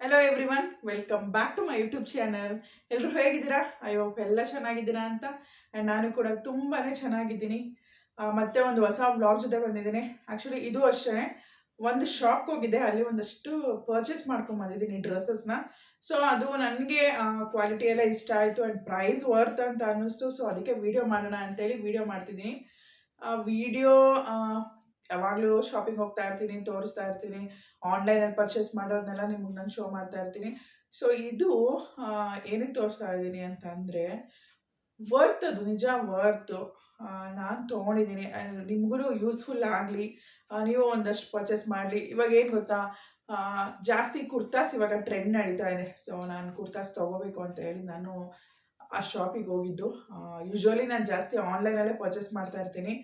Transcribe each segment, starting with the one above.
Hello everyone, welcome back to my YouTube channel. ಎಲ್ಲರೂ ಹೇಗಿದ್ದೀರಾ? I hope ಎಲ್ಲ ಚೆನ್ನಾಗಿದ್ದೀರಾ ಅಂತ. ಆ್ಯಂಡ್ ನಾನು ಕೂಡ ತುಂಬಾ ಚೆನ್ನಾಗಿದ್ದೀನಿ. ಮತ್ತೆ ಒಂದು ಹೊಸ ವ್ಲಾಗ್ ಜೊತೆ ಬಂದಿದ್ದೀನಿ. ಆ್ಯಕ್ಚುಲಿ ಇದು ಅಷ್ಟೇ, ಒಂದು ಶಾಪ್ ಹೋಗಿದ್ದೆ, ಅಲ್ಲಿ ಒಂದಷ್ಟು ಪರ್ಚೇಸ್ ಮಾಡ್ಕೊಂಬಂದಿದ್ದೀನಿ ಡ್ರೆಸ್ಸಸ್ನ. ಸೊ ಅದು ನನಗೆ ಕ್ವಾಲಿಟಿ ಎಲ್ಲ ಇಷ್ಟ ಆಯಿತು ಆ್ಯಂಡ್ ಪ್ರೈಸ್ ವರ್ತ್ ಅಂತ ಅನ್ನಿಸ್ತು. ಸೊ ಅದಕ್ಕೆ ವಿಡಿಯೋ ಮಾಡೋಣ ಅಂತೇಳಿ ವಿಡಿಯೋ ಮಾಡ್ತಿದ್ದೀನಿ. ವಿಡಿಯೋ ಯಾವಾಗಲೂ ಶಾಪಿಂಗ್ ಹೋಗ್ತಾ ಇರ್ತೀನಿ, ತೋರಿಸ್ತಾ ಇರ್ತೀನಿ. ಆನ್ಲೈನಲ್ಲಿ ಪರ್ಚೇಸ್ ಮಾಡೋದನ್ನೆಲ್ಲ ನಿಮ್ಗೆ ನಾನು ಶೋ ಮಾಡ್ತಾ ಇರ್ತೀನಿ. ಸೊ ಇದು ಏನಕ್ಕೆ ತೋರಿಸ್ತಾ ಇದ್ದೀನಿ ಅಂತ ಅಂದರೆ, ವರ್ತ್, ಅದು ನಿಜ ವರ್ತು. ನಾನು ತೊಗೊಂಡಿದ್ದೀನಿ, ನಿಮಗೂ ಯೂಸ್ಫುಲ್ ಆಗಲಿ, ನೀವು ಒಂದಷ್ಟು ಪರ್ಚೇಸ್ ಮಾಡಲಿ. ಇವಾಗ ಏನು ಗೊತ್ತಾ, ಜಾಸ್ತಿ ಕುರ್ತಾಸ್ ಇವಾಗ ಟ್ರೆಂಡ್ ನಡೀತಾ ಇದೆ. ಸೊ ನಾನು ಕುರ್ತಾಸ್ ತೊಗೋಬೇಕು ಅಂತ ಹೇಳಿ ನಾನು ಆ ಶಾಪಿಗೆ ಹೋಗಿದ್ದು. ಯೂಶ್ವಲಿ ನಾನು ಜಾಸ್ತಿ ಆನ್ಲೈನಲ್ಲೇ ಪರ್ಚೇಸ್ ಮಾಡ್ತಾ ಇರ್ತೀನಿ.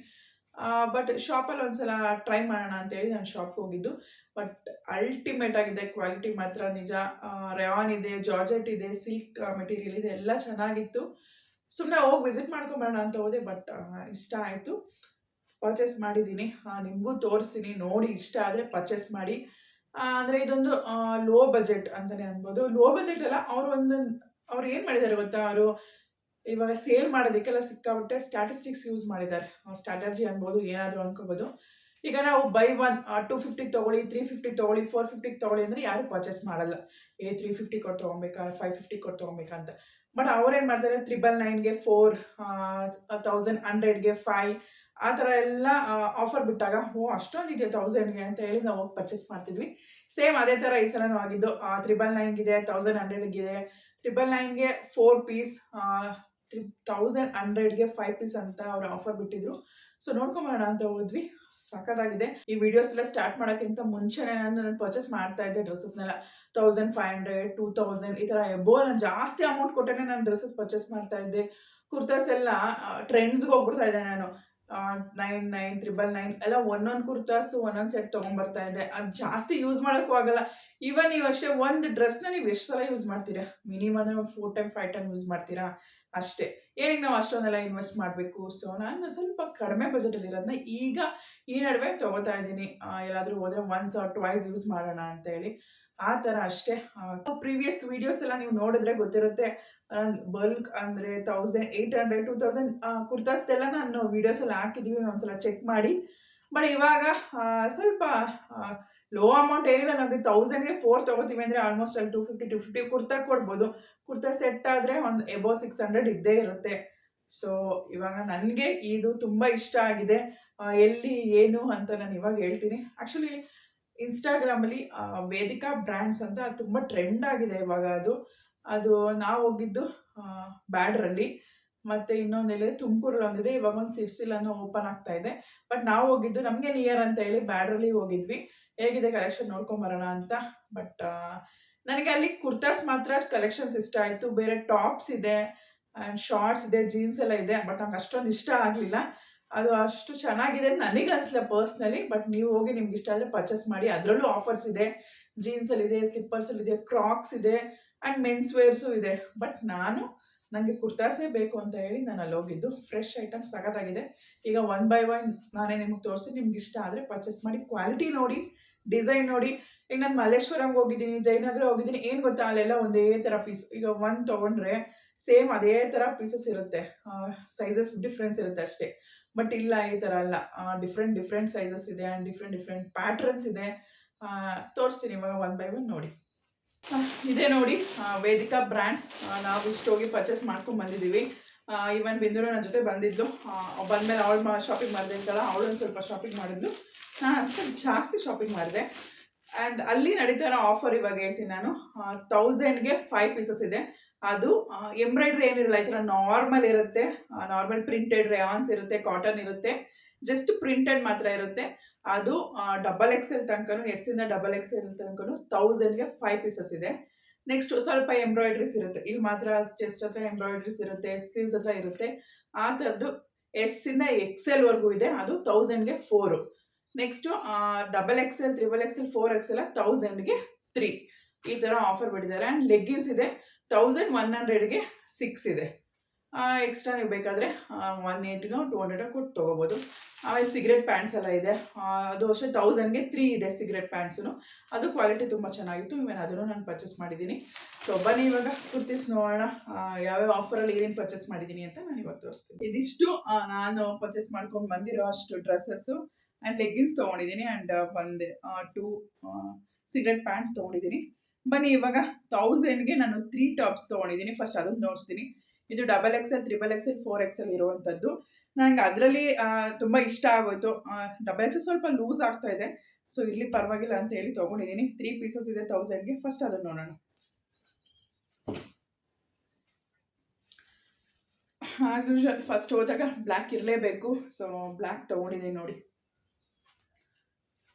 ಬಟ್ ಶಾಪಲ್ಲಿ ಒಂದ್ಸಲ ಟ್ರೈ ಮಾಡೋಣ ಅಂತೇಳಿ ನಾನು ಶಾಪ್ಗೆ ಹೋಗಿದ್ದು. ಬಟ್ ಅಲ್ಟಿಮೇಟ್ ಆಗಿದೆ, ಕ್ವಾಲಿಟಿ ಮಾತ್ರ ನಿಜ. ರೇಯಾನ್ ಇದೆ, ಜಾರ್ಜೆಟ್ ಇದೆ, ಸಿಲ್ಕ್ ಮೆಟೀರಿಯಲ್ ಇದೆ, ಎಲ್ಲ ಚೆನ್ನಾಗಿತ್ತು. ಸುಮ್ಮನೆ ಹೋಗಿ ವಿಸಿಟ್ ಮಾಡ್ಕೊಂಬರೋಣ ಅಂತ ಹೋದೆ, ಬಟ್ ಇಷ್ಟ ಆಯಿತು, ಪರ್ಚೇಸ್ ಮಾಡಿದ್ದೀನಿ. ನಿಮಗೂ ತೋರಿಸ್ತೀನಿ, ನೋಡಿ ಇಷ್ಟ ಆದರೆ ಪರ್ಚೇಸ್ ಮಾಡಿ. ಅಂದರೆ ಇದೊಂದು ಲೋ ಬಜೆಟ್ ಅಂತಲೇ ಅನ್ಬೋದು. ಲೋ ಬಜೆಟ್ ಅಲ್ಲ, ಅವ್ರು ಏನು ಮಾಡಿದ್ದಾರೆ ಗೊತ್ತಾ, ಅವರು ಇವಾಗ ಸೇಲ್ ಮಾಡೋದಕ್ಕೆಲ್ಲ ಸಿಕ್ಕಾಬಿಟ್ಟೆ ಸ್ಟ್ಯಾಟಿಸ್ಟಿಕ್ಸ್ ಯೂಸ್ ಮಾಡಿದ್ದಾರೆ. ಸ್ಟ್ರಾಟಜಿ ಅನ್ಬೋದು, ಏನಾದರೂ ಅನ್ಕೋಬೋದು. ಈಗ ನಾವು ಬೈ ಒನ್ 250 ತೊಗೊಳ್ಳಿ, 350 ತೊಗೊಳ್ಳಿ, 450 ತೊಗೊಳ್ಳಿ ಅಂದರೆ ಯಾರು ಪರ್ಚೇಸ್ ಮಾಡಲ್ಲ. 350 ಕೊಟ್ಟು ತೊಗೊಬೇಕಾ, 550 ಕೊಟ್ಟು ತೊಗೊಬೇಕಾ ಅಂತ. ಬಟ್ ಅವ್ರೇನು ಮಾಡ್ತಾರೆ, 999ಗೆ 4, 1100ಗೆ 5, ಆ ಥರ ಎಲ್ಲ ಆಫರ್ ಬಿಟ್ಟಾಗ ಅಷ್ಟೊಂದಿದೆ 1000ಗೆ ಅಂತ ಹೇಳಿ ನಾವು ಹೋಗಿ ಪರ್ಚೇಸ್ ಮಾಡ್ತಿದ್ವಿ. ಸೇಮ್ ಅದೇ ಥರ ಈ ಸಲನೂ ಆಗಿದ್ದು. 999ಗಿದೆ, 1100ಗಿದೆ, 999ಗೆ 4 ಪೀಸ್, 1100ಗೆ 5 ಪೀಸ್ ಅಂತ ಅವ್ರು ಆಫರ್ ಬಿಟ್ಟಿದ್ರು. ಸೊ ನೋಡ್ಕೊಂಬರೋಣ ಅಂತ ಹೋದ್ವಿ. ಸಖತ್ತಾಗಿದೆ. ಈ ವಿಡಿಯೋಸ್ ಎಲ್ಲ ಸ್ಟಾರ್ಟ್ ಮಾಡೋಕ್ಕಿಂತ ಮುಂಚೆನೇ ನಾನು ಪರ್ಚೇಸ್ ಮಾಡ್ತಾ ಇದ್ದೆ ಡ್ರೆಸ್ಸಸ್ನೆಲ್ಲ. 1500, 2000 ಈ ಥರ ಎಬೋ ನಾನು ಜಾಸ್ತಿ ಅಮೌಂಟ್ ಕೊಟ್ಟೇ ನಾನು ಡ್ರೆಸ್ಸಸ್ ಪರ್ಚೇಸ್ ಮಾಡ್ತಾ ಇದ್ದೆ. ಕುರ್ತಾಸ್ ಎಲ್ಲ ಟ್ರೆಂಡ್ಸ್ಗೆ ಹೋಗ್ಬಿಡ್ತಾ ಇದ್ದೆ ನಾನು. 99, 999 ಎಲ್ಲ ಒಂದೊಂದು ಕುರ್ತಾಸು ಒಂದೊಂದು ಸೆಟ್ ತೊಗೊಂಬರ್ತಾ ಇದ್ದೆ. ಅದು ಜಾಸ್ತಿ ಯೂಸ್ ಮಾಡೋಕ್ಕೂ ಆಗಲ್ಲ. ಈವನ್ ನೀವು ಅಷ್ಟೇ, ಒಂದು ಡ್ರೆಸ್ನ ನೀವು ಎಷ್ಟು ಸಲ ಯೂಸ್ ಮಾಡ್ತೀರಾ? ಮಿನಿಮಮ್ ಅಂದರೆ ಒಂದು 4 ಟೈಮ್ 5 ಟೈಮ್ ಯೂಸ್ ಮಾಡ್ತೀರಾ ಅಷ್ಟೇ. ಏನಕ್ಕೆ ನಾವು ಅಷ್ಟೊಂದೆಲ್ಲ ಇನ್ವೆಸ್ಟ್ ಮಾಡಬೇಕು? ಸೊ ನಾನು ಸ್ವಲ್ಪ ಕಡಿಮೆ ಬಜೆಟಲ್ಲಿ ಇರೋದನ್ನ ಈಗ ಈ ನಡುವೆ ತೊಗೋತಾ ಇದ್ದೀನಿ. ಎಲ್ಲಾದರೂ ಹೋದರೆ ಒನ್ಸ್ ಆರ್ ಟ್ವೈಸ್ ಯೂಸ್ ಮಾಡೋಣ ಅಂತ ಹೇಳಿ, ಆ ಥರ ಅಷ್ಟೇ. ಪ್ರೀವಿಯಸ್ ವೀಡಿಯೋಸ್ ಎಲ್ಲ ನೀವು ನೋಡಿದ್ರೆ ಗೊತ್ತಿರುತ್ತೆ. ಬಲ್ಕ್ ಅಂದರೆ 1800, 2000 ಕುರ್ತಾಸ್ದೆಲ್ಲ ನಾನು ವೀಡಿಯೋಸಲ್ಲಿ ಹಾಕಿದ್ದೀವಿ, ಒಂದ್ಸಲ ಚೆಕ್ ಮಾಡಿ. ಬಟ್ ಇವಾಗ ಸ್ವಲ್ಪ ಲೋ ಅಮೌಂಟ್ ಏನಿಲ್ಲ, ನಮಗೆ 1000ಗೆ 4 ತೊಗೋತೀವಿ ಅಂದರೆ ಆಲ್ಮೋಸ್ಟ್ ಅಲ್ಲಿ 250 ಕುರ್ತಾ ಕೊಡ್ಬೋದು. ಕುರ್ತಾ ಸೆಟ್ ಆದರೆ ಒಂದು ಎಬೋ 600 ಇದ್ದೇ ಇರುತ್ತೆ. ಸೊ ಇವಾಗ ನನಗೆ ಇದು ತುಂಬ ಇಷ್ಟ ಆಗಿದೆ. ಎಲ್ಲಿ ಏನು ಅಂತ ನಾನು ಇವಾಗ ಹೇಳ್ತೀನಿ. ಆ್ಯಕ್ಚುಲಿ ಇನ್ಸ್ಟಾಗ್ರಾಮಲ್ಲಿ ವೇದಿಕಾ ಬ್ರ್ಯಾಂಡ್ಸ್ ಅಂತ ಅದು ತುಂಬ ಟ್ರೆಂಡ್ ಆಗಿದೆ ಇವಾಗ. ಅದು ನಾವು ಹೋಗಿದ್ದು ಬ್ಯಾಡ್ರಲ್ಲಿ, ಮತ್ತು ಇನ್ನೊಂದೆಲ್ಲಿ ತುಮಕೂರಲ್ಲಿ ಒಂದಿದೆ, ಇವಾಗ ಒಂದು ಸಿರ್ಸಿಲನ್ನು ಓಪನ್ ಆಗ್ತಾ ಇದೆ. ಬಟ್ ನಾವು ಹೋಗಿದ್ದು ನಮಗೆ ನಿಯರ್ ಅಂತ ಹೇಳಿ ಬ್ಯಾಡ್ರಲ್ಲಿ ಹೋಗಿದ್ವಿ. ಹೇಗಿದೆ ಕಲೆಕ್ಷನ್ ನೋಡ್ಕೊಂಬರೋಣ ಅಂತ. ಬಟ್ ನನಗೆ ಅಲ್ಲಿ ಕುರ್ತಾಸ್ ಮಾತ್ರ ಕಲೆಕ್ಷನ್ಸ್ ಇಷ್ಟ ಆಯಿತು. ಬೇರೆ ಟಾಪ್ಸ್ ಇದೆ ಆ್ಯಂಡ್ ಶಾರ್ಟ್ಸ್ ಇದೆ, ಜೀನ್ಸ್ ಎಲ್ಲ ಇದೆ. ಬಟ್ ನಂಗೆ ಅಷ್ಟೊಂದು ಇಷ್ಟ ಆಗಲಿಲ್ಲ. ಅದು ಅಷ್ಟು ಚೆನ್ನಾಗಿದೆ ಅಂತ ನನಗೆ ಅನಿಸಲಿಲ್ಲ ಪರ್ಸ್ನಲಿ. ಬಟ್ ನೀವು ಹೋಗಿ ನಿಮ್ಗೆ ಇಷ್ಟ ಆದರೆ ಪರ್ಚೇಸ್ ಮಾಡಿ. ಅದರಲ್ಲೂ ಆಫರ್ಸ್ ಇದೆ. ಜೀನ್ಸಲ್ಲಿದೆ, ಸ್ಲಿಪ್ಪರ್ಸಲ್ಲಿದೆ, ಕ್ರಾಕ್ಸ್ ಇದೆ ಆ್ಯಂಡ್ ಮೆನ್ಸ್ ವೇರ್ಸು ಇದೆ. ಬಟ್ ನನಗೆ ಕುರ್ತಾಸೇ ಬೇಕು ಅಂತ ಹೇಳಿ ನಾನು ಅಲ್ಲಿ ಹೋಗಿದ್ದು. ಫ್ರೆಶ್ ಐಟಮ್ ಸಖತ್ತಾಗಿದೆ. ಈಗ ಒನ್ ಬೈ ಒನ್ ನಾನೇ ನಿಮಗೆ ತೋರಿಸ್ತೀನಿ. ನಿಮ್ಗೆ ಇಷ್ಟ ಆದರೆ ಪರ್ಚೇಸ್ ಮಾಡಿ. ಕ್ವಾಲಿಟಿ ನೋಡಿ, ಡಿಸೈನ್ ನೋಡಿ. ಈಗ ನಾನು ಮಲ್ಲೇಶ್ವರಂಗೆ ಹೋಗಿದ್ದೀನಿ, ಜಯನಗರ ಹೋಗಿದ್ದೀನಿ. ಏನು ಗೊತ್ತಾ, ಅಲ್ಲೆಲ್ಲ ಒಂದೇ ಥರ ಪೀಸ್. ಈಗ ಒಂದು ತೊಗೊಂಡ್ರೆ ಸೇಮ್ ಅದೇ ಥರ ಪೀಸಸ್ ಇರುತ್ತೆ. ಸೈಜಸ್ ಡಿಫ್ರೆನ್ಸ್ ಇರುತ್ತೆ ಅಷ್ಟೇ. ಬಟ್ ಇಲ್ಲ, ಈ ಥರ ಅಲ್ಲ. ಡಿಫ್ರೆಂಟ್ ಸೈಜಸ್ ಇದೆ ಆ್ಯಂಡ್ ಡಿಫ್ರೆಂಟ್ ಪ್ಯಾಟ್ರನ್ಸ್ ಇದೆ. ತೋರಿಸ್ತೀನಿ ಇವಾಗ ಒನ್ ಬೈ ಒನ್ ನೋಡಿ. ಇದೇ ನೋಡಿ ವೇದಿಕಾ ಬ್ರ್ಯಾಂಡ್ಸ್. ನಾವು ಇಷ್ಟು ಹೋಗಿ ಪರ್ಚೇಸ್ ಮಾಡ್ಕೊಂಡು ಬಂದಿದ್ದೀವಿ. ಈವನ್ ಬಿಂದರು ನನ್ನ ಜೊತೆ ಬಂದಿದ್ದು. ಬಂದಮೇಲೆ ಅವಳು ಶಾಪಿಂಗ್ ಮಾಡಿದೆ ಅಂತಲ್ಲ, ಅವಳೊಂದು ಸ್ವಲ್ಪ ಶಾಪಿಂಗ್ ಮಾಡಿದ್ಲು. ನಾನು ಅಷ್ಟು ಜಾಸ್ತಿ ಶಾಪಿಂಗ್ ಮಾಡಿದೆ. ಆ್ಯಂಡ್ ಅಲ್ಲಿ ನಡೀತಾ ಇರೋ ಆಫರ್ ಇವಾಗ ಹೇಳ್ತೀನಿ ನಾನು. 1000ಗೆ 5 ಪೀಸಸ್ ಇದೆ. ಅದು ಎಂಬ್ರಾಯ್ಡ್ರಿ ಏನಿರಲ್ಲ, ಈ ಥರ ನಾರ್ಮಲ್ ಇರುತ್ತೆ. ನಾರ್ಮಲ್ ಪ್ರಿಂಟೆಡ್ ರೇಯಾನ್ಸ್ ಇರುತ್ತೆ, ಕಾಟನ್ ಇರುತ್ತೆ, ಜಸ್ಟ್ ಪ್ರಿಂಟೆಡ್ ಮಾತ್ರ ಇರುತ್ತೆ. ಅದು XXL ತನಕನೂ, ಎಸ್ಸಿಂದ XXL ತನಕನೂ 1000ಗೆ 5 ಪೀಸಸ್ ಇದೆ. ನೆಕ್ಸ್ಟ್ ಸ್ವಲ್ಪ ಎಂಬ್ರಾಯ್ಡ್ರೀಸ್ ಇರುತ್ತೆ. ಇಲ್ಲಿ ಮಾತ್ರ ಚೆಸ್ಟ್ ಹತ್ರ ಎಂಬ್ರಾಯ್ಡ್ರೀಸ್ ಇರುತ್ತೆ, ಸ್ಲೀವ್ಸ್ ಹತ್ರ ಇರುತ್ತೆ. ಆ ಥರದ್ದು ಎಸ್ಸಿಂದ XL ಇದೆ. ಅದು 1000ಗೆ 4. Next XXL, XXL, 4XL 1000ಗೆ 3. ಈ ಥರ ಆಫರ್ ಬಿಟ್ಟಿದ್ದಾರೆ. ಆ್ಯಂಡ್ ಲೆಗ್ಗಿನ್ಸ್ ಇದೆ 1100ಗೆ 6 ಇದೆ. ಎಕ್ಸ್ಟ್ರಾ ನೀವು ಬೇಕಾದರೆ 180ನೋ 200 ಕೊಟ್ಟು ತೊಗೋಬೋದು. ಆಮೇಲೆ ಸಿಗರೆಟ್ ಪ್ಯಾಂಟ್ಸ್ ಎಲ್ಲ ಇದೆ, ಅದು ಅಷ್ಟೇ 1000ಗೆ 3 ಇದೆ ಸಿಗರೆಟ್ ಪ್ಯಾಂಟ್ಸು. ಅದು ಕ್ವಾಲಿಟಿ ತುಂಬ ಚೆನ್ನಾಗಿತ್ತು, ಇವನ್ ಅದನ್ನು ನಾನು ಪರ್ಚೇಸ್ ಮಾಡಿದ್ದೀನಿ. ಸೊ ಬನ್ನಿ ಇವಾಗ ಕುರ್ತೀಸ್ ನೋಡೋಣ ಯಾವ್ಯಾವ ಆಫರಲ್ಲಿ ಏನೇನು ಪರ್ಚೇಸ್ ಮಾಡಿದ್ದೀನಿ ಅಂತ ನಾನು ಇವಾಗ ತೋರಿಸ್ತೀನಿ. ಇದಿಷ್ಟು ನಾನು ಪರ್ಚೇಸ್ ಮಾಡ್ಕೊಂಡು ಬಂದಿರೋ ಅಷ್ಟು ಡ್ರೆಸ್ಸಸ್ಸು ಆ್ಯಂಡ್ ಲೆಗ್ಗಿನ್ಸ್ ತೊಗೊಂಡಿದ್ದೀನಿ ಆ್ಯಂಡ್ ಒಂದು 2 ಸಿಗರೆಟ್ ಪ್ಯಾಂಟ್ಸ್ ತೊಗೊಂಡಿದ್ದೀನಿ. ಬನ್ನಿ ಇವಾಗ 1000ಗೆ ನಾನು 3 ಟಾಪ್ಸ್ ತೊಗೊಂಡಿದ್ದೀನಿ. ಫಸ್ಟ್ ಅದನ್ನು ನೋಡಿಸ್ತೀನಿ. ಇದು XXL, XXL, 4XL ಇರುವಂಥದ್ದು. ನನಗೆ ಅದರಲ್ಲಿ ತುಂಬ ಇಷ್ಟ ಆಗೋಯ್ತು. XXL ಸ್ವಲ್ಪ ಲೂಸ್ ಆಗ್ತಾ ಇದೆ, ಸೊ ಇಲ್ಲಿ ಪರವಾಗಿಲ್ಲ ಅಂತ ಹೇಳಿ ತೊಗೊಂಡಿದ್ದೀನಿ. 3 ಪೀಸಸ್ ಇದೆ 1000ಗೆ. ಫಸ್ಟ್ ಅದನ್ನು ನೋಡೋಣ. ಆಸ್ ಯೂಶುವಲ್ ಫಸ್ಟ್ ಹೋದಾಗ ಬ್ಲ್ಯಾಕ್ ಇರಲೇಬೇಕು, ಸೊ ಬ್ಲ್ಯಾಕ್ ತೊಗೊಂಡಿದ್ದೀನಿ ನೋಡಿ.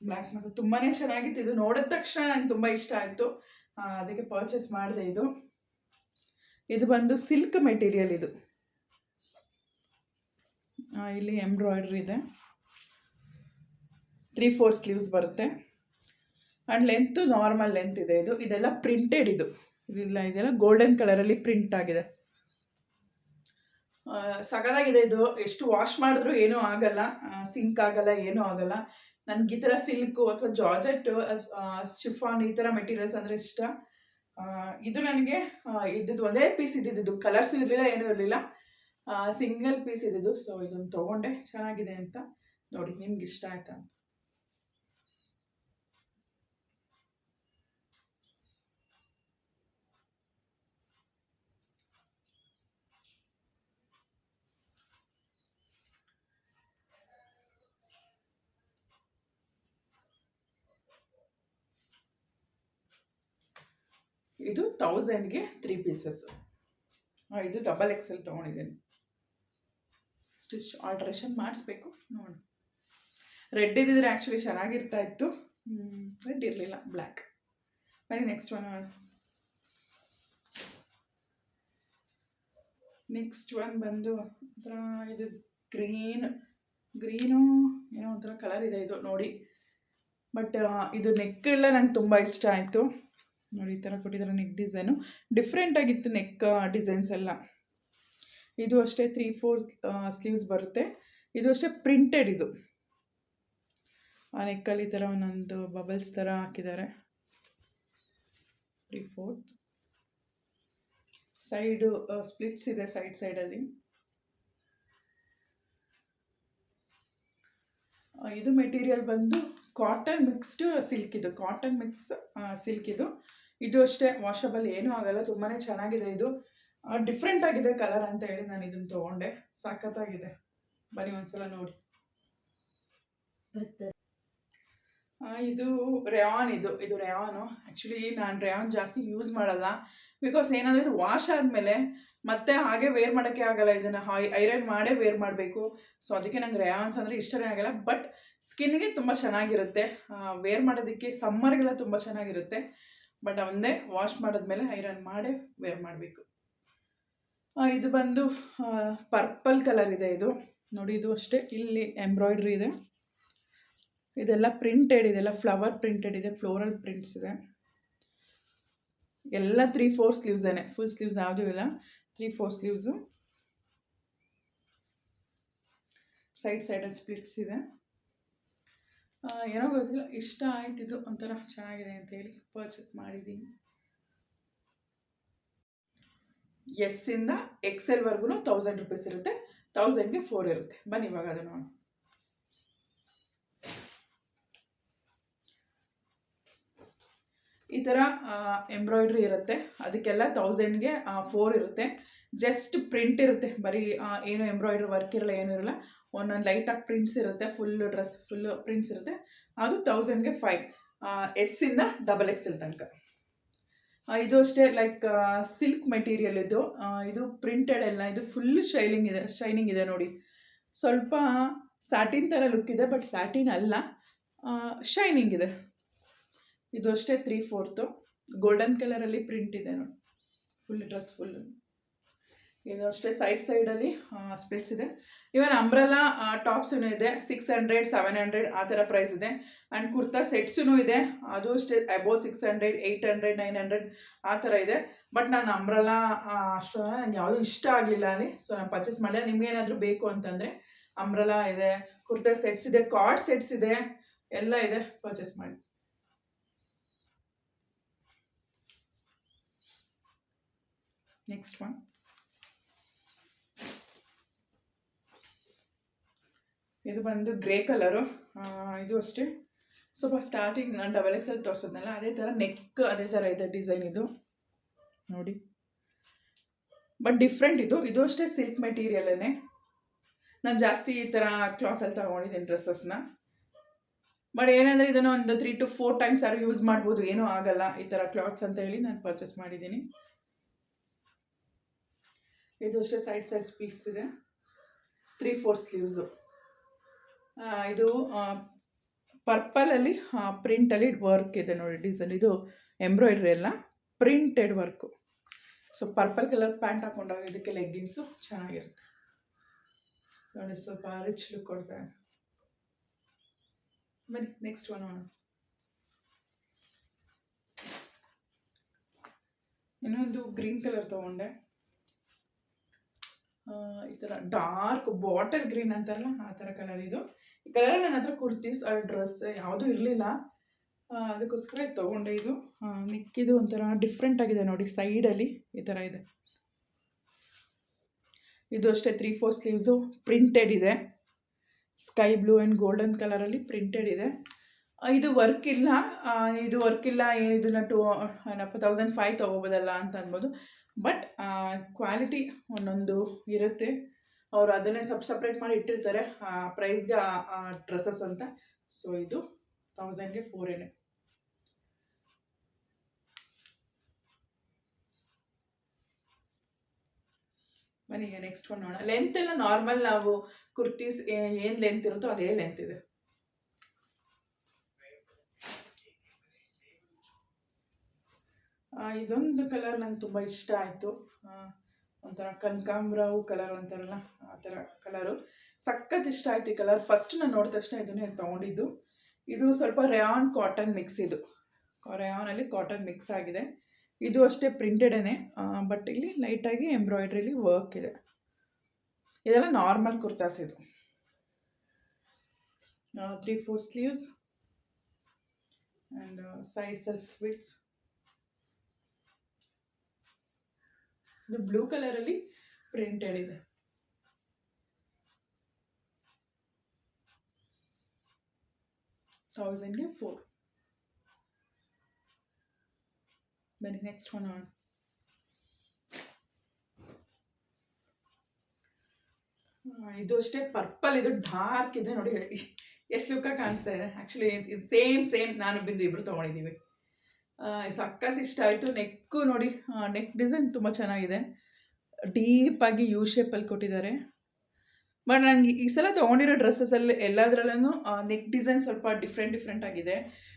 ಬ್ಲ್ಯಾಕ್ ಮತ್ತು ತುಂಬಾ ಚೆನ್ನಾಗಿತ್ತು. ಇದು ನೋಡಿದ ತಕ್ಷಣ ನನಗೆ ತುಂಬ ಇಷ್ಟ ಆಯಿತು, ಅದಕ್ಕೆ ಪರ್ಚೇಸ್ ಮಾಡಿದೆ. ಇದು ಬಂದು ಸಿಲ್ಕ್ ಮೆಟೀರಿಯಲ್. ಇದು ಇಲ್ಲಿ ಎಂಬ್ರಾಯ್ಡ್ರಿ ಇದೆ, 3/4 ಸ್ಲೀವ್ಸ್ ಬರುತ್ತೆ ಆ್ಯಂಡ್ ಲೆಂತ್ ನಾರ್ಮಲ್ ಲೆಂತ್ ಇದೆ. ಇದೆಲ್ಲ ಪ್ರಿಂಟೆಡ್. ಇದೆಲ್ಲ ಗೋಲ್ಡನ್ ಕಲರಲ್ಲಿ ಪ್ರಿಂಟ್ ಆಗಿದೆ. ಸಗದಾಗಿದೆ. ಇದು ಎಷ್ಟು ವಾಶ್ ಮಾಡಿದ್ರೂ ಏನೂ ಆಗಲ್ಲ, ಸಿಂಕ್ ಆಗಲ್ಲ, ಏನೂ ಆಗಲ್ಲ. ನನಗೆ ಈ ಥರ ಸಿಲ್ಕು ಅಥವಾ ಜಾರ್ಜೆಟ್, ಶಿಫಾನ್ ಈ ಥರ ಮೆಟೀರಿಯಲ್ಸ್ ಅಂದರೆ ಇಷ್ಟ. ಇದು ನನಗೆ ಇದ್ದಿದ್ದು ಒಂದೇ ಪೀಸ್ ಇದ್ದಿದ್ದು, ಕಲರ್ಸ್ ಇರಲಿಲ್ಲ, ಏನೂ ಇರಲಿಲ್ಲ, ಸಿಂಗಲ್ ಪೀಸ್ ಇದ್ದಿದ್ದು. ಸೊ ಇದನ್ನು ತೊಗೊಂಡೆ, ಚೆನ್ನಾಗಿದೆ ಅಂತ. ನೋಡಿ ನಿಮ್ಗೆ ಇಷ್ಟ ಆಯ್ತಾ ಅಂತ. ಇದು 1000ಗೆ 3 ಪೀಸಸ್. ಇದು XXL ತೊಗೊಂಡಿದ್ದೀನಿ. ಸ್ಟಿಚ್ ಆಲ್ಟ್ರೇಷನ್ ಮಾಡಿಸ್ಬೇಕು, ನೋಡಿ. ರೆಡ್ ಇದ್ದಿದ್ರೆ ಆ್ಯಕ್ಚುಲಿ ಚೆನ್ನಾಗಿರ್ತಾ ಇತ್ತು, ರೆಡ್ ಇರಲಿಲ್ಲ, ಬ್ಲ್ಯಾಕ್. ಬನ್ನಿ ನೆಕ್ಸ್ಟ್ ಒನ್ ಬಂದು ಒಂಥರ ಇದು ಗ್ರೀನು ಏನೋ ಒಂಥರ ಕಲರ್ ಇದೆ. ಇದು ನೋಡಿ, ಬಟ್ ಇದು ನೆಕ್ ಎಲ್ಲ ನಂಗೆ ತುಂಬ ಇಷ್ಟ ಆಯಿತು. ನೋಡಿ ಈ ಥರ ಕೊಟ್ಟಿದ್ದಾರೆ ನೆಕ್ ಡಿಸೈನು, ಡಿಫ್ರೆಂಟ್ ಆಗಿತ್ತು ನೆಕ್ ಡಿಸೈನ್ಸ್ ಎಲ್ಲ. ಇದು ಅಷ್ಟೇ 3/4 ಸ್ಲೀವ್ಸ್ ಬರುತ್ತೆ. ಇದು ಅಷ್ಟೇ ಪ್ರಿಂಟೆಡ್. ಇದು ಆ ನೆಕ್ಕಲ್ಲಿ ಈ ಥರ ಒಂದೊಂದು ಬಬಲ್ಸ್ ಥರ ಹಾಕಿದ್ದಾರೆ. 3/4 ಸೈಡು ಸ್ಪ್ಲಿಟ್ಸ್ ಇದೆ ಸೈಡಲ್ಲಿ. ಇದು ಮೆಟೀರಿಯಲ್ ಬಂದು ಕಾಟನ್ ಮಿಕ್ಸ್ಡ್ ಸಿಲ್ಕ್. ಇದು ಕಾಟನ್ ಮಿಕ್ಸ್ ಸಿಲ್ಕ್. ಇದು ಅಷ್ಟೇ ವಾಷಬಲ್, ಏನೂ ಆಗಲ್ಲ, ತುಂಬಾ ಚೆನ್ನಾಗಿದೆ. ಇದು ಡಿಫ್ರೆಂಟ್ ಆಗಿದೆ ಕಲರ್ ಅಂತ ಹೇಳಿ ನಾನು ಇದನ್ನು ತೊಗೊಂಡೆ. ಸಖತ್ತಾಗಿದೆ, ಬನ್ನಿ ಒಂದ್ಸಲ ನೋಡಿ. ಇದು ರೇಯಾನ್. ಇದು ರೇಯಾನು. ಆ್ಯಕ್ಚುಲಿ ನಾನು ರೇಯಾನ್ ಜಾಸ್ತಿ ಯೂಸ್ ಮಾಡಲ್ಲ, ಬಿಕಾಸ್ ಏನಂದರೆ ಇದು ವಾಶ್ ಆದಮೇಲೆ ಮತ್ತೆ ಹಾಗೆ ವೇರ್ ಮಾಡೋಕ್ಕೆ ಆಗಲ್ಲ. ಇದನ್ನು ಐರನ್ ಮಾಡೇ ವೇರ್ ಮಾಡಬೇಕು. ಸೊ ಅದಕ್ಕೆ ನಂಗೆ ರೇಯಾನ್ಸ್ ಅಂದರೆ ಇಷ್ಟನೇ ಆಗಲ್ಲ. ಬಟ್ ಸ್ಕಿನ್ಗೆ ತುಂಬ ಚೆನ್ನಾಗಿರುತ್ತೆ, ವೇರ್ ಮಾಡೋದಕ್ಕೆ ಸಮ್ಮರ್ಗೆಲ್ಲ ತುಂಬ ಚೆನ್ನಾಗಿರುತ್ತೆ. ಬಟ್ ಒಂದೇ ವಾಶ್ ಮಾಡಿದ್ಮೇಲೆ ಐರನ್ ಮಾಡೇ ವೇರ್ ಮಾಡಬೇಕು. ಇದು ಬಂದು ಪರ್ಪಲ್ ಕಲರ್ ಇದೆ. ಇದು ನೋಡಿ, ಇದು ಅಷ್ಟೇ, ಇಲ್ಲಿ ಎಂಬ್ರಾಯ್ಡ್ರಿ ಇದೆ. ಇದೆಲ್ಲ ಪ್ರಿಂಟೆಡ್, ಇದೆಲ್ಲ ಫ್ಲವರ್ ಪ್ರಿಂಟೆಡ್ ಇದೆ, ಫ್ಲೋರಲ್ ಪ್ರಿಂಟ್ಸ್ ಇದೆ. ಎಲ್ಲ 3/4 ಸ್ಲೀವ್ಸೇನೆ, ಫುಲ್ ಸ್ಲೀವ್ಸ್ ಯಾವುದೂ ಇಲ್ಲ, 3/4 ಸ್ಲೀವ್ಸು. ಸೈಡಲ್ಲಿ ಸ್ಪ್ಲಿಟ್ಸ್ ಇದೆ. ಏನೋ ಗೊತ್ತಿಲ್ಲ, ಇಷ್ಟ ಆಯ್ತಿದ್ದು, ಒಂಥರ ಚೆನ್ನಾಗಿದೆ ಅಂತ ಹೇಳಿ ಪರ್ಚೇಸ್ ಮಾಡಿದ್ದೀನಿ. ಎಸ್ ಇಂದ XL ವರ್ಗು 1000 ರೂಪೀಸ್ ಇರುತ್ತೆ, 1000ಗೆ 4 ಇರುತ್ತೆ. ಬನ್ನಿ ಇವಾಗ ಅದು ನೋಡಿ. ಈ ಥರ ಎಂಬ್ರಾಯ್ಡ್ರಿ ಇರುತ್ತೆ, ಅದಕ್ಕೆಲ್ಲ 1000ಗೆ 4 ಇರುತ್ತೆ. ಜಸ್ಟ್ ಪ್ರಿಂಟ್ ಇರುತ್ತೆ, ಬರೀ ಏನು ಎಂಬ್ರಾಯ್ಡ್ರಿ ವರ್ಕ್ ಇರಲ್ಲ, ಏನೂ ಇರಲ್ಲ. ಒಂದೊಂದು ಲೈಟಾಗಿ ಪ್ರಿಂಟ್ಸ್ ಇರುತ್ತೆ, ಫುಲ್ ಡ್ರೆಸ್ ಫುಲ್ ಪ್ರಿಂಟ್ಸ್ ಇರುತ್ತೆ. ಅದು 1000ಗೆ 5, S ಇಂದ XXL ತನಕ. ಇದು ಅಷ್ಟೇ ಲೈಕ್ ಸಿಲ್ಕ್ ಮೆಟೀರಿಯಲ್. ಇದು ಪ್ರಿಂಟೆಡ್ ಎಲ್ಲ. ಇದು ಫುಲ್ ಶೈನಿಂಗ್ ಇದೆ ನೋಡಿ. ಸ್ವಲ್ಪ ಸ್ಯಾಟಿನ್ ಥರ ಲುಕ್ ಇದೆ, ಬಟ್ ಸ್ಯಾಟಿನ್ ಅಲ್ಲ, ಶೈನಿಂಗ್ ಇದೆ. ಇದು ಅಷ್ಟೇ 3/4 ಗೋಲ್ಡನ್ ಕಲರಲ್ಲಿ ಪ್ರಿಂಟ್ ಇದೆ ನೋಡಿ, ಫುಲ್ ಡ್ರೆಸ್ ಫುಲ್. ಇದು ಅಷ್ಟೇ ಸೈಡಲ್ಲಿ ಸ್ಪ್ಲಿಟ್ಸ್ ಇದೆ. ಇವನ್ ಅಂಬ್ರೆಲಾ ಟಾಪ್ಸೂ ಇದೆ, 600 700 ಆ ಥರ ಪ್ರೈಸ್ ಇದೆ. ಆ್ಯಂಡ್ ಕುರ್ತಾ ಸೆಟ್ಸೂ ಇದೆ, ಅದು ಅಷ್ಟೇ ಅಬೋವ್ 600 800 900 ಆ ಥರ ಇದೆ. ಬಟ್ ನಾನು ಅಂಬ್ರೆಲಾ ಅಷ್ಟು ನನಗೆ ಯಾವುದೂ ಇಷ್ಟ ಆಗಲಿಲ್ಲ ಅಲ್ಲಿ, ಸೊ ನಾನು ಪರ್ಚೇಸ್ ಮಾಡಿದೆ. ನಿಮ್ಗೇನಾದರೂ ಬೇಕು ಅಂತಂದರೆ ಅಂಬ್ರೆಲಾ ಇದೆ, ಕುರ್ತಾ ಸೆಟ್ಸ್ ಇದೆ, ಕಾರ್ಡ್ ಸೆಟ್ಸ್ ಇದೆ, ಎಲ್ಲ ಇದೆ, ಪರ್ಚೇಸ್ ಮಾಡಿ. ನೆಕ್ಸ್ಟ್ ಒನ್, ಇದು ಬಂದು ಗ್ರೇ ಕಲರು. ಇದು ಅಷ್ಟೇ ಸ್ವಲ್ಪ ಸ್ಟಾರ್ಟಿಂಗ್ ನಾನು XXL ತೋರಿಸೋದ್ನಲ್ಲ ಅದೇ ಥರ ನೆಕ್ ಅದೇ ಥರ ಇದೆ ಡಿಸೈನ್. ಇದು ನೋಡಿ, ಬಟ್ ಡಿಫ್ರೆಂಟ್. ಇದು ಅಷ್ಟೇ ಸಿಲ್ಕ್ ಮೆಟೀರಿಯಲೇ. ನಾನು ಜಾಸ್ತಿ ಈ ಥರ ಕ್ಲಾತಲ್ಲಿ ತಗೊಂಡಿದ್ದೀನಿ ಡ್ರೆಸ್ಸಸ್ನ. ಬಟ್ ಏನಂದರೆ ಇದನ್ನು ಒಂದು 3 to 4 ಟೈಮ್ಸ್ ಯಾರು ಯೂಸ್ ಮಾಡ್ಬೋದು, ಏನೂ ಆಗಲ್ಲ ಈ ಥರ ಕ್ಲಾತ್ಸ್ ಅಂತ ಹೇಳಿ ನಾನು ಪರ್ಚೇಸ್ ಮಾಡಿದ್ದೀನಿ. ಇದು ಅಷ್ಟೇ ಸೈಡ್ ಸ್ಪ್ಲಿಟ್ಸ್ ಇದೆ, 3/4 ಸ್ಲೀವ್ಸು. ಇದು ಪರ್ಪಲಲ್ಲಿ ಪ್ರಿಂಟಲ್ಲಿ ವರ್ಕ್ ಇದೆ ನೋಡಿ ಡಿಸೈನ್. ಇದು ಎಂಬ್ರಾಯ್ಡ್ರಿ ಎಲ್ಲ printed work. So purple colour pant ಹಾಕೊಂಡಾಗ ಇದಕ್ಕೆ ಲೆಗ್ಗಿನ್ಸು ಚೆನ್ನಾಗಿರುತ್ತೆ ನೋಡಿ, ಸ್ವಲ್ಪ ರಿಚ್ ಲುಕ್ ಕೊಡ್ತಾರೆ. ಬನ್ನಿ ನೆಕ್ಸ್ಟ್ ಒನ್ ನೋಡೋಣ. ಇನ್ನೊಂದು ಗ್ರೀನ್ ಕಲರ್ ತೊಗೊಂಡೆ. ಈ ಥರ ಡಾರ್ಕ್ ಬಾಟಲ್ ಗ್ರೀನ್ ಅಂತಾರಲ್ಲ ಆ ಥರ ಕಲರ್. ಇದು ಈ ಕಲರ್ ನನ್ನ ಹತ್ರ ಕುರ್ತೀಸ್ ಡ್ರೆಸ್ ಯಾವುದೂ ಇರಲಿಲ್ಲ, ಅದಕ್ಕೋಸ್ಕರ ಇದು ತೊಗೊಂಡೆ. ಇದು ನೆಕ್ಕಿದು ಒಂಥರ ಡಿಫ್ರೆಂಟ್ ಆಗಿದೆ ನೋಡಿ, ಸೈಡಲ್ಲಿ ಈ ಥರ ಇದೆ. ಇದು ಅಷ್ಟೇ 3/4 ಸ್ಲೀವ್ಸು, ಪ್ರಿಂಟೆಡ್ ಇದೆ, ಸ್ಕೈ ಬ್ಲೂ ಆ್ಯಂಡ್ ಗೋಲ್ಡನ್ ಕಲರಲ್ಲಿ ಪ್ರಿಂಟೆಡ್ ಇದೆ. ಇದು ವರ್ಕ್ ಇಲ್ಲ, ಇದನ್ನು 1500 ತೊಗೋಬೋದಲ್ಲ ಅಂತ ಅನ್ಬೋದು. ಬಟ್ ಕ್ವಾಲಿಟಿ ಒಂದೊಂದು ಇರುತ್ತೆ, ಅವರು ಅದನ್ನೇ ಸಪ್ರೇಟ್ ಮಾಡಿ ಇಟ್ಟಿರ್ತಾರೆ ಪ್ರೈಸ್ಗೆ ಡ್ರೆಸ್ಸಸ್ ಅಂತ. ಸೊ ಇದು 1000ಗೆ 4 ಬನ್ನಿ ಈಗ ನೆಕ್ಸ್ಟ್ ಒನ್ ನೋಡೋಣ. ಲೆಂತ್ ಎಲ್ಲ ನಾರ್ಮಲ್, ನಾವು ಕುರ್ತೀಸ್ ಏನು ಲೆಂತ್ ಇರುತ್ತೋ ಅದೇ ಲೆಂತ್ ಇದೆ. ಇದೊಂದು ಕಲರ್ ನಂಗೆ ತುಂಬ ಇಷ್ಟ ಆಯಿತು, ಒಂಥರ ಕನಕಾಂಬ್ರವು ಕಲರ್ ಅಂತಾರಲ್ಲ ಆ ಥರ ಕಲರು. ಸಖತ್ ಇಷ್ಟ ಆಯ್ತು ಈ ಕಲರ್. ಫಸ್ಟ್ ನಾನು ನೋಡಿದ ತಕ್ಷಣ ಇದನ್ನೇ ತೊಗೊಂಡಿದ್ದು. ಇದು ಸ್ವಲ್ಪ ರೇಯಾನ್ ಕಾಟನ್ ಮಿಕ್ಸ್, ಇದು ರೇಯಾನಲ್ಲಿ ಕಾಟನ್ ಮಿಕ್ಸ್ ಆಗಿದೆ. ಇದು ಅಷ್ಟೇ ಪ್ರಿಂಟೆಡೇ, ಬಟ್ ಇಲ್ಲಿ ಲೈಟಾಗಿ ಎಂಬ್ರಾಯ್ಡ್ರಿಲಿ ವರ್ಕ್ ಇದೆ. ಇದೆಲ್ಲ ನಾರ್ಮಲ್ ಕುರ್ತಾಸ್. ಇದು 3/4 ಸ್ಲೀವ್ಸ್ ಆ್ಯಂಡ್ ಸೈಡ್ಸ್ ಸ್ವಿಟ್ಸ್. ಇದು ಬ್ಲೂ ಕಲರಲ್ಲಿ ಪ್ರಿಂಟೆಡ್ ಇದೆ. $1000ಗೆ 4. ಬನ್ನಿ ನೆಕ್ಸ್ಟ್ ಒನ್ ನೋಡೋಣ. ಇದು ಅಷ್ಟೇ ಪರ್ಪಲ್, ಇದು ಡಾರ್ಕ್ ಇದೆ ನೋಡಿ, ಎಷ್ಟು ಲುಕ್ಕಾಗಿ ಕಾಣಿಸ್ತಾ ಇದೆ. ಆ್ಯಕ್ಚುಲಿ ಇದು ಸೇಮ್ ನಾನು ಬಿಂದು ಇಬ್ಬರು ತೊಗೊಂಡಿದ್ದೀವಿ. ಸಖತ್ ಇಷ್ಟ ಆಯಿತು. ನೆಕ್ಕು ನೋಡಿ, ನೆಕ್ ಡಿಸೈನ್ ತುಂಬ ಚೆನ್ನಾಗಿದೆ, ಡೀಪಾಗಿ ಯು ಶೇಪಲ್ಲಿ ಕೊಟ್ಟಿದ್ದಾರೆ. ಬಟ್ ನನಗೆ ಈ ಸಲ ತೊಗೊಂಡಿರೋ ಡ್ರೆಸ್ಸಸಲ್ಲಿ ಎಲ್ಲದರಲ್ಲೂ ನೆಕ್ ಡಿಸೈನ್ ಸ್ವಲ್ಪ ಡಿಫ್ರೆಂಟ್ ಆಗಿದೆ.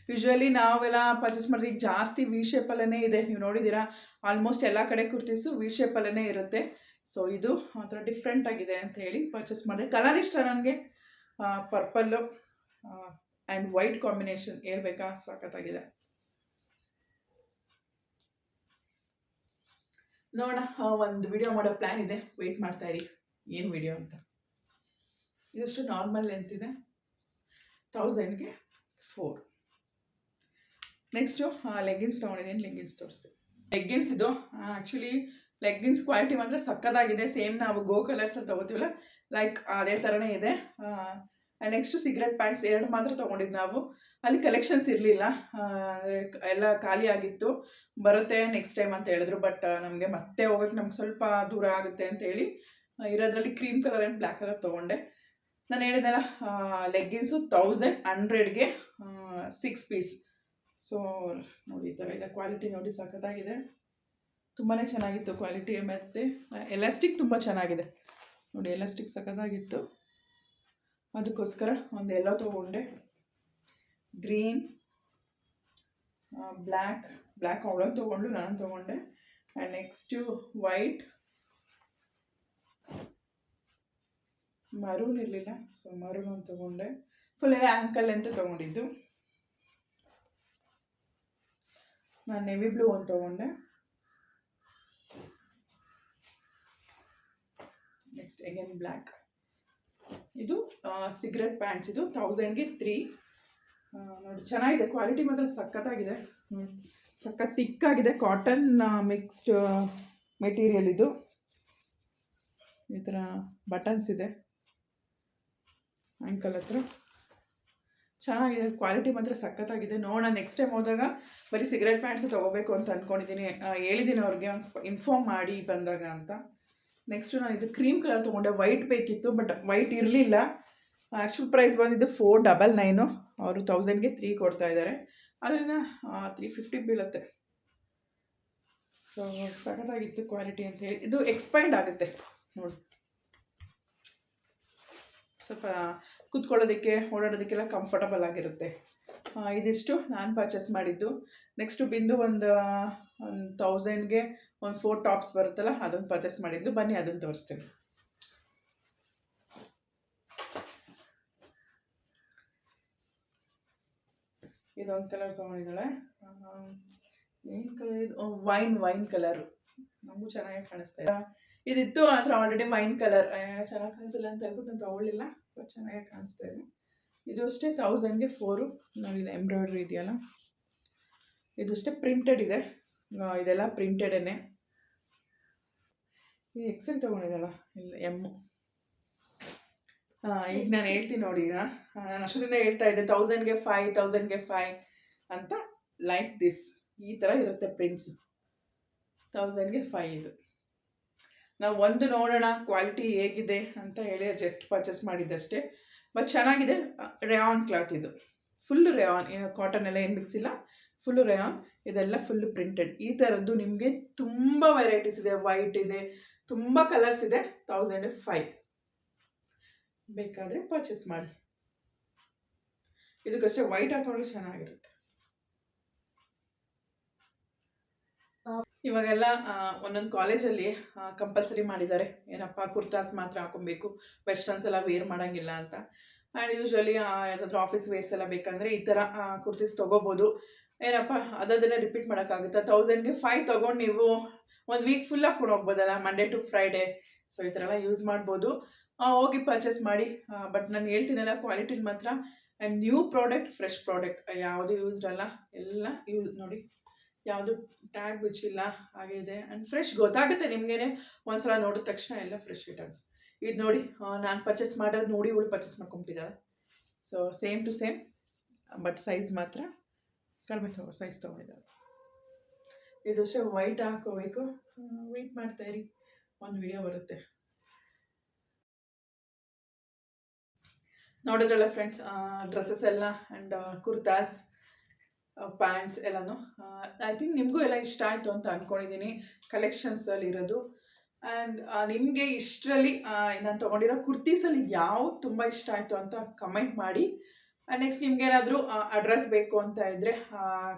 ಯೂಶ್ವಲಿ ನಾವೆಲ್ಲ ಪರ್ಚೇಸ್ ಮಾಡಿದ್ರೆ ಈಗ ಜಾಸ್ತಿ ವಿ ಶೇಪಲ್ಲೇ ಇದೆ, ನೀವು ನೋಡಿದ್ದೀರಾ ಆಲ್ಮೋಸ್ಟ್ ಎಲ್ಲ ಕಡೆ ಕುರ್ತೀಸು ವಿ ಶೇಪಲ್ಲೇ ಇರುತ್ತೆ. ಸೊ ಇದು ಒಂಥರ ಡಿಫ್ರೆಂಟ್ ಆಗಿದೆ ಅಂತ ಹೇಳಿ ಪರ್ಚೇಸ್ ಮಾಡಿದೆ. ಕಲರ್ ಇಷ್ಟ ನನಗೆ, ಪರ್ಪಲ್ಲು ಆ್ಯಂಡ್ ವೈಟ್ ಕಾಂಬಿನೇಷನ್ ಹೇಳ್ಬೇಕಾ, ಸಖತ್ತಾಗಿದೆ. ನೋಡೋಣ, ಒಂದು ವಿಡಿಯೋ ಮಾಡೋ ಪ್ಲ್ಯಾನ್ ಇದೆ, ವೆಯ್ಟ್ ಮಾಡ್ತಾ ಇರಿ ಏನು ವಿಡಿಯೋ ಅಂತ. ಇದಷ್ಟು ನಾರ್ಮಲ್ ಲೆಂತ್ ಇದೆ, 1000ಗೆ 4. ನೆಕ್ಸ್ಟು ಲೆಗ್ಗಿನ್ಸ್ ತೊಗೊಂಡಿದ್ದೀನಿ, ಲೆಗ್ಗಿನ್ಸ್ ತೋರಿಸ್ತೀನಿ. ಲೆಗ್ಗಿನ್ಸ್ ಇದು ಆ್ಯಕ್ಚುಲಿ ಲೆಗ್ಗಿನ್ಸ್ ಕ್ವಾಲಿಟಿ ಮಾತ್ರ ಸಕ್ಕತ್ತಾಗಿದೆ. ಸೇಮ್ ನಾವು ಗೋ ಕಲರ್ಸಲ್ಲಿ ತೊಗೋತೀವಲ್ಲ ಲೈಕ್ ಅದೇ ಥರನೇ ಇದೆ. ನೆಕ್ಸ್ಟು ಸಿಗರೆಟ್ ಪ್ಯಾಂಟ್ಸ್ 2 ಮಾತ್ರ ತೊಗೊಂಡಿದ್ದು ನಾವು. ಅಲ್ಲಿ ಕಲೆಕ್ಷನ್ಸ್ ಇರಲಿಲ್ಲ, ಎಲ್ಲ ಖಾಲಿ ಆಗಿತ್ತು. ಬರುತ್ತೆ ನೆಕ್ಸ್ಟ್ ಟೈಮ್ ಅಂತ ಹೇಳಿದ್ರು. ಬಟ್ ನಮಗೆ ಮತ್ತೆ ಹೋಗೋಕ್ಕೆ ನಮ್ಗೆ ಸ್ವಲ್ಪ ದೂರ ಆಗುತ್ತೆ ಅಂತ ಹೇಳಿ ಇರೋದ್ರಲ್ಲಿ cream colour and black colour ತೊಗೊಂಡೆ. ನಾನು ಹೇಳಿದೆಲ್ಲ ಲೆಗ್ಗಿನ್ಸು 1100ಗೆ 6 ಪೀಸ್. ಸೊ ನೋಡಿ ಈ ಥರ ಇದೆ, ಕ್ವಾಲಿಟಿ ನೋಡಿ ಸಖತ್ತಾಗಿದೆ, ತುಂಬಾ ಚೆನ್ನಾಗಿತ್ತು ಕ್ವಾಲಿಟಿ. ಮತ್ತು ಎಲಾಸ್ಟಿಕ್ ತುಂಬ ಚೆನ್ನಾಗಿದೆ ನೋಡಿ, ಎಲಾಸ್ಟಿಕ್ ಸಖತ್ತಾಗಿತ್ತು. ಅದಕ್ಕೋಸ್ಕರ ಒಂದು ಎಲ್ಲ ತೊಗೊಂಡೆ. ಗ್ರೀನ್, ಬ್ಲ್ಯಾಕ್ ಅವಳನ್ನು ತೊಗೊಂಡು ನಾನು ತೊಗೊಂಡೆ. ಆ್ಯಂಡ್ ನೆಕ್ಸ್ಟು ವೈಟ್ ಮರೂನ್ ಇರಲಿಲ್ಲ, ಸೊ ಮರೂನ್ ಒಂದು ತೊಗೊಂಡೆ. ಫುಲ್ ಆ್ಯಂಕಲ್ ಅಂತ ತೊಗೊಂಡಿದ್ದು. ನಾನು ನೆವಿ ಬ್ಲೂ ಒಂದು ತೊಗೊಂಡೆ. Next again black. ಇದು ಸಿಗರೆಟ್ ಪ್ಯಾಂಟ್ಸ್. ಇದು 1000ಗೆ 3. ನೋಡಿ ಚೆನ್ನಾಗಿದೆ, ಕ್ವಾಲಿಟಿ ಮಾತ್ರ ಸಖತ್ತಾಗಿದೆ. ಸಖತ್ ತಿಕ್ಕಾಗಿದೆ, ಕಾಟನ್ ಮಿಕ್ಸ್ಡ್ ಮೆಟೀರಿಯಲ್ ಇದು. ಈ ಥರ ಬಟನ್ಸ್ ಇದೆ ಆ್ಯಂಕಲ್ ಹತ್ರ. ಚೆನ್ನಾಗಿದೆ, ಕ್ವಾಲಿಟಿ ಮಾತ್ರ ಸಖತ್ತಾಗಿದೆ. ನೋಡೋಣ ನೆಕ್ಸ್ಟ್ ಟೈಮ್ ಹೋದಾಗ ಬರೀ ಸಿಗರೆಟ್ ಪ್ಯಾಂಟ್ಸ್ ತೊಗೋಬೇಕು ಅಂತ ಅಂದ್ಕೊಂಡಿದ್ದೀನಿ. ಹೇಳಿದ್ದೀನಿ ಅವ್ರಿಗೆ ಒಂದು ಸ್ವಲ್ಪ ಇನ್ಫಾರ್ಮ್ ಮಾಡಿ ಬಂದಾಗ ಅಂತ. ನೆಕ್ಸ್ಟು ನಾನು ಇದು ಕ್ರೀಮ್ ಕಲರ್ ತೊಗೊಂಡೆ. ವೈಟ್ ಬೇಕಿತ್ತು, ಬಟ್ ವೈಟ್ ಇರಲಿಲ್ಲ. ಆ್ಯಕ್ಚುಲ್ ಪ್ರೈಸ್ ಬಂದಿದ್ದು 499. ಅವರು 1000ಗೆ 3 ಕೊಡ್ತಾ ಇದ್ದಾರೆ. ಅದರಿಂದ 350 ಬೀಳುತ್ತೆ. ಸೊ ಸಖತ್ತಾಗಿತ್ತು ಕ್ವಾಲಿಟಿ ಅಂತ ಹೇಳಿ. ಇದು ಎಕ್ಸ್ಪೈಂಡ್ ಆಗುತ್ತೆ ನೋಡಿ. ಸ್ವಲ್ಪ ಕೂತ್ಕೊಳ್ಳೋದಕ್ಕೆ ಓಡಾಡೋದಕ್ಕೆಲ್ಲ ಕಂಫರ್ಟಬಲ್ ಆಗಿರುತ್ತೆ. ಇದಿಷ್ಟು ನಾನು ಪರ್ಚೇಸ್ ಮಾಡಿದ್ದು. ನೆಕ್ಸ್ಟು ಬಿಂದು ಒಂದು 1000ಗೆ ಒಂದು 4 ಟಾಪ್ಸ್ ಬರುತ್ತಲ್ಲ, ಅದನ್ನು ಪರ್ಚೇಸ್ ಮಾಡಿದ್ದು. ಬನ್ನಿ ಅದನ್ನು ತೋರಿಸ್ತೀನಿ. ಇದೊಂದು ಕಲರ್ ತೊಗೊಂಡಿದ್ದಾಳೆ. ಏನು ಕಲರ್ ಇದು? Wine colour. ನಮಗೂ ಚೆನ್ನಾಗಿ ಕಾಣಿಸ್ತಾ ಇದೆ. ಇದಿತ್ತು ಮಾತ್ರ ಆಲ್ರೆಡಿ ವೈನ್ ಕಲರ್. ಚೆನ್ನಾಗಿ ಕಾಣಿಸಿಲ್ಲ ಅಂತ ಹೇಳ್ಬಿಟ್ಟು ನಾನು ತೊಗೊಳ್ಳಿಲ್ಲ, ಬಟ್ ಚೆನ್ನಾಗಿ ಕಾಣಿಸ್ತಾ ಇದೆ. ಇದು ಅಷ್ಟೇ 1000ಗೆ 4. ನೋಡಿದೆ ಎಂಬ್ರಾಯ್ಡ್ರಿ ಇದೆಯಲ್ಲ, ಇದು ಅಷ್ಟೇ ಪ್ರಿಂಟೆಡ್ ಇದೆ. ಇದೆಲ್ಲ ಪ್ರಿಂಟೆಡೇ. ಇದು ಎಕ್ಸೆಲ್ ತೊಗೊಂಡಿದ್ದಲ್ಲ, ಇಲ್ಲ ಎಮ್ಮು. ಈಗ ನಾನು ಹೇಳ್ತೀನಿ ನೋಡಿ. ಈಗ ನಾನು ಅಷ್ಟೊಂದಿಂದ ಹೇಳ್ತಾ ಇದ್ದೆ 1000ಗೆ 5, 1000ಗೆ 5 ಅಂತ. ಲೈಕ್ ದಿಸ್ ಈ ಥರ ಇರುತ್ತೆ ಪ್ರಿಂಟ್ಸ್. 1000ಗೆ 5 ಇದು. ನಾವು ಒಂದು ನೋಡೋಣ ಕ್ವಾಲಿಟಿ ಹೇಗಿದೆ ಅಂತ ಹೇಳಿ ಜಸ್ಟ್ ಪರ್ಚೇಸ್ ಮಾಡಿದ್ದಷ್ಟೇ. ಬಟ್ ಚೆನ್ನಾಗಿದೆ. ರೇಯಾನ್ ಕ್ಲಾತ್ ಇದು, ಫುಲ್ಲು ರೇಯಾನ್, ಕಾಟನ್ ಎಲ್ಲ ಏನು ಮಿಕ್ಸ್ ಇಲ್ಲ, ಫುಲ್ಲು ರೇಯಾನ್. ಇದೆಲ್ಲ ಫುಲ್ಲು ಪ್ರಿಂಟೆಡ್. ಈ ಥರದ್ದು ನಿಮಗೆ ತುಂಬ ವೆರೈಟೀಸ್ ಇದೆ. ವೈಟ್ ಇದೆ, ತುಂಬ ಕಲರ್ಸ್ ಇದೆ. 1000ಗೆ 5 ಬೇಕಾದರೆ ಪರ್ಚೇಸ್ ಮಾಡಿ. ಇದಕ್ಕಷ್ಟೇ ವೈಟ್ ಹಾಕೊಂಡ್ರೆ ಚೆನ್ನಾಗಿರುತ್ತೆ. ಇವಾಗೆಲ್ಲ ಒಂದೊಂದು ಕಾಲೇಜಲ್ಲಿ ಕಂಪಲ್ಸರಿ ಮಾಡಿದ್ದಾರೆ, ಏನಪ್ಪ ಕುರ್ತಾಸ್ ಮಾತ್ರ ಹಾಕೊಬೇಕು, ವೆಸ್ಟರ್ನ್ಸ್ ಎಲ್ಲ ವೇರ್ ಮಾಡೋಂಗಿಲ್ಲ ಅಂತ. ಆ್ಯಂಡ್ ಯೂಶ್ವಲಿ ಯಾವುದಾದ್ರೂ ಆಫೀಸ್ ವೇರ್ಸ್ ಎಲ್ಲ ಬೇಕಂದರೆ ಈ ಥರ ಕುರ್ತೀಸ್ ತೊಗೋಬೋದು. ಏನಪ್ಪ ಅದನ್ನೇ ರಿಪೀಟ್ ಮಾಡೋಕ್ಕಾಗುತ್ತೆ. 1000ಗೆ 5 ತೊಗೊಂಡು ನೀವು ಒಂದು ವೀಕ್ ಫುಲ್ ಹಾಕೊಂಡು ಹೋಗ್ಬೋದಲ್ಲ, ಮಂಡೇ ಟು ಫ್ರೈಡೇ. ಸೊ ಈ ಥರ ಎಲ್ಲ ಯೂಸ್ ಮಾಡ್ಬೋದು. ಹೋಗಿ ಪರ್ಚೇಸ್ ಮಾಡಿ. ಬಟ್ ನಾನು ಹೇಳ್ತೀನಲ್ಲ, ಕ್ವಾಲಿಟಿ ಮಾತ್ರ and new product, fresh product, ಯಾವುದು ಯೂಸ್ಡ್ ಅಲ್ಲ, ಎಲ್ಲ ನೋಡಿ, ಯಾವುದು ಟ್ಯಾಗ್ ಬಿಚ್ಚಿಲ್ಲ, ಹಾಗೆ ಇದೆ. ಆ್ಯಂಡ್ ಫ್ರೆಶ್ ಗೊತ್ತಾಗುತ್ತೆ ನಿಮಗೇನೆ ಒಂದ್ಸಲ ನೋಡಿದ ತಕ್ಷಣ ಎಲ್ಲ ಫ್ರೆಶ್ ಐಟಮ್ಸ್. ಇದು ನೋಡಿ, ನಾನು ಪರ್ಚೇಸ್ ಮಾಡೋದು ನೋಡಿ ಇವಳು ಪರ್ಚೇಸ್ ಮಾಡ್ಕೊಂಬಿಟ್ಟಿದ್ದಾಳೆ. So same to same, but size ಮಾತ್ರ ಕಡಿಮೆ ಸೈಜ್ ತೊಗೊಂಡಿದ್ದಾಳೆ. ಇದು ಅಷ್ಟೇ ವೈಟ್ ಹಾಕೋಬೇಕು. ವೆಯ್ಟ್ ಮಾಡ್ತಾಯಿರಿ, ಒಂದು ವಿಡಿಯೋ ಬರುತ್ತೆ. ನೋಡಿದ್ರಲ್ಲ ಫ್ರೆಂಡ್ಸ್, ಡ್ರೆಸ್ಸಸ್ ಎಲ್ಲ ಆ್ಯಂಡ್ ಕುರ್ತಾಸ್, ಪ್ಯಾಂಟ್ಸ್ ಎಲ್ಲನೂ. ಐ ಥಿಂಕ್ ನಿಮಗೂ ಎಲ್ಲ ಇಷ್ಟ ಆಯಿತು ಅಂತ ಅಂದ್ಕೊಂಡಿದ್ದೀನಿ. ಕಲೆಕ್ಷನ್ಸಲ್ಲಿ ಇರೋದು. ಆ್ಯಂಡ್ ನಿಮಗೆ ಇಷ್ಟರಲ್ಲಿ ನಾನು ತೊಗೊಂಡಿರೋ ಕುರ್ತೀಸಲ್ಲಿ ಯಾವುದು ತುಂಬ ಇಷ್ಟ ಆಯಿತು ಅಂತ ಕಮೆಂಟ್ ಮಾಡಿ. ನೆಕ್ಸ್ಟ್ ನಿಮ್ಗೇನಾದರೂ ಅಡ್ರೆಸ್ ಬೇಕು ಅಂತ ಇದ್ದರೆ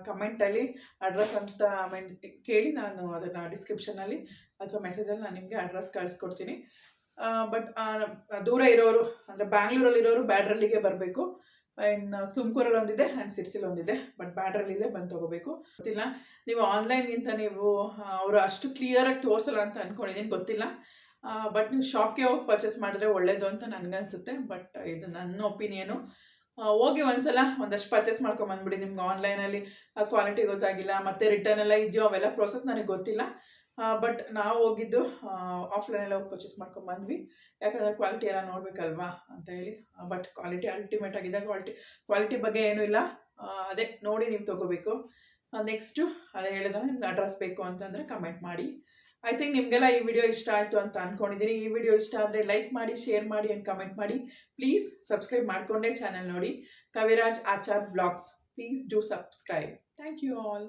ಕಮೆಂಟಲ್ಲಿ ಅಡ್ರೆಸ್ ಅಂತ ಕೇಳಿ, ನಾನು ಅದನ್ನು ಡಿಸ್ಕ್ರಿಪ್ಷನಲ್ಲಿ ಅಥವಾ ಮೆಸೇಜಲ್ಲಿ ನಾನು ನಿಮಗೆ ಅಡ್ರೆಸ್ ಕಳಿಸ್ಕೊಡ್ತೀನಿ. ಬಟ್ ದೂರ ಇರೋರು ಅಂದರೆ ಬ್ಯಾಂಗ್ಳೂರಲ್ಲಿರೋರು ಬ್ಯಾಡ್ರಲ್ಲಿಗೆ ಬರಬೇಕು. ಇನ್ನು ತುಮಕೂರಲ್ಲಿ ಒಂದಿದೆ ಆ್ಯಂಡ್ ಸಿರ್ಸಿಲಿ ಒಂದಿದೆ, ಬಟ್ ಬ್ಯಾಡ್ರಲ್ಲಿದೆ, ಬಂದು ತೊಗೋಬೇಕು. ಗೊತ್ತಿಲ್ಲ, ನೀವು ಆನ್ಲೈನ್ಗಿಂತ ನೀವು ಅವರು ಅಷ್ಟು ಕ್ಲಿಯರಾಗಿ ತೋರಿಸಲ್ಲ ಅಂತ ಅಂದ್ಕೊಂಡಿದ್ದೀನಿ, ಗೊತ್ತಿಲ್ಲ. ಬಟ್ ನೀವು ಶಾಪ್ಗೆ ಹೋಗಿ ಪರ್ಚೇಸ್ ಮಾಡಿದ್ರೆ ಒಳ್ಳೇದು ಅಂತ ನನಗನ್ಸುತ್ತೆ. ಬಟ್ ಇದು ನನ್ನ ಒಪಿನಿಯನು. ಹೋಗಿ ಒಂದ್ಸಲ ಒಂದಷ್ಟು ಪರ್ಚೇಸ್ ಮಾಡ್ಕೊಂಬಂದ್ಬಿಡಿ. ನಿಮ್ಗೆ ಆನ್ಲೈನಲ್ಲಿ ಕ್ವಾಲಿಟಿ ಗೊತ್ತಾಗಿಲ್ಲ, ಮತ್ತು ರಿಟರ್ನ್ ಎಲ್ಲ ಇದೆಯೋ ಅವೆಲ್ಲ ಪ್ರೋಸೆಸ್ ನನಗೆ ಗೊತ್ತಿಲ್ಲ. ಬಟ್ ನಾವು ಹೋಗಿದ್ದು ಆಫ್ಲೈನೆಲ್ಲ ಹೋಗಿ ಪರ್ಚೇಸ್ ಮಾಡ್ಕೊಂಬಂದ್ವಿ. ಯಾಕಂದರೆ ಕ್ವಾಲಿಟಿ ಎಲ್ಲ ನೋಡಬೇಕಲ್ವಾ ಅಂತ ಹೇಳಿ. ಬಟ್ ಕ್ವಾಲಿಟಿ ಅಲ್ಟಿಮೇಟ್ ಆಗಿದೆ. ಕ್ವಾಲಿಟಿ ಬಗ್ಗೆ ಏನೂ ಇಲ್ಲ, ಅದೇ ನೋಡಿ ನೀವು ತೊಗೋಬೇಕು. ನೆಕ್ಸ್ಟು ಅದೇ ಹೇಳಿದಾಗ ನಿಮ್ಗೆ ಅಡ್ರೆಸ್ ಬೇಕು ಅಂತಂದರೆ ಕಮೆಂಟ್ ಮಾಡಿ. ಐ ಥಿಂಕ್ ನಿಮಗೆಲ್ಲ ಈ ವಿಡಿಯೋ ಇಷ್ಟ ಆಯಿತು ಅಂತ ಅಂದ್ಕೊಂಡಿದ್ದೀನಿ. ಈ ವಿಡಿಯೋ ಇಷ್ಟ ಆದರೆ ಲೈಕ್ ಮಾಡಿ, ಶೇರ್ ಮಾಡಿ ಆ್ಯಂಡ್ ಕಮೆಂಟ್ ಮಾಡಿ. ಪ್ಲೀಸ್ ಸಬ್ಸ್ಕ್ರೈಬ್ ಮಾಡಿಕೊಂಡೇ ಚಾನಲ್ ನೋಡಿ. Kaviraj Achar blogs. Please do subscribe. Thank you all.